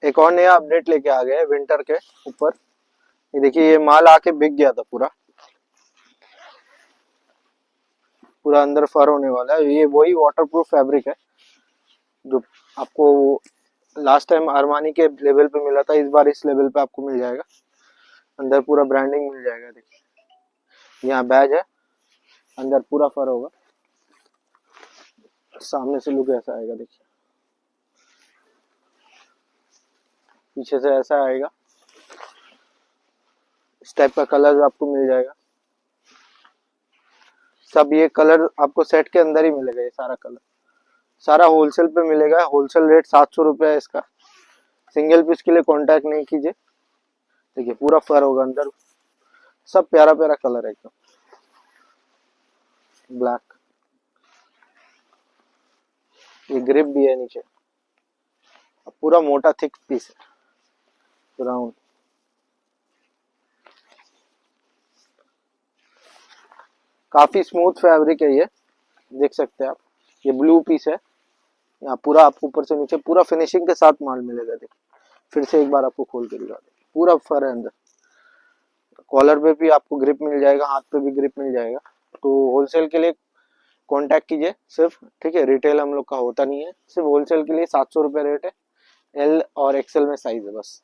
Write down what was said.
एक और नया अपडेट लेके आ गए विंटर के ऊपर। ये देखिए, ये माल आके बिक गया था पूरा पूरा अंदर फर होने वाला है। ये वही वाटरप्रूफ फैब्रिक है जो आपको लास्ट टाइम अरमानी के लेवल पे मिला था, इस बार इस लेवल पे आपको मिल जाएगा। अंदर पूरा ब्रांडिंग मिल जाएगा। देखिए, यहाँ बैज है, अंदर पूरा फर होगा। सामने से लुक ऐसा आएगा। देखिए, पीछे से ऐसा आएगा। इस टाइप का कलर आपको मिल जाएगा। सब ये कलर आपको सेट के अंदर ही मिलेगा। ये सारा कलर सारा होलसेल पे मिलेगा। होलसेल रेट 700 रुपये है इसका। सिंगल पीस के लिए कांटेक्ट नहीं कीजिए। देखिए, पूरा फर होगा अंदर। सब प्यारा प्यारा कलर है एकदम। ब्लैक, ये ग्रिप भी है नीचे। पूरा मोटा थिक पीस है, ब्राउन। काफी स्मूथ फैब्रिक है ये, देख सकते हैं आप। ये ब्लू पीस है। यहाँ पूरा आपको ऊपर से नीचे पूरा फिनिशिंग के साथ माल मिलेगा। देखिए, फिर से एक बार आपको खोल के दिखा दे। पूरा फर है अंदर। कॉलर पे भी आपको ग्रिप मिल जाएगा, हाथ पे भी ग्रिप मिल जाएगा। तो होलसेल के लिए कांटेक्ट कीजिए सिर्फ, ठीक है। रिटेल हम लोग का होता नहीं है, सिर्फ होलसेल के लिए 700 रुपये रेट है। एल और एक्सएल में साइज है बस।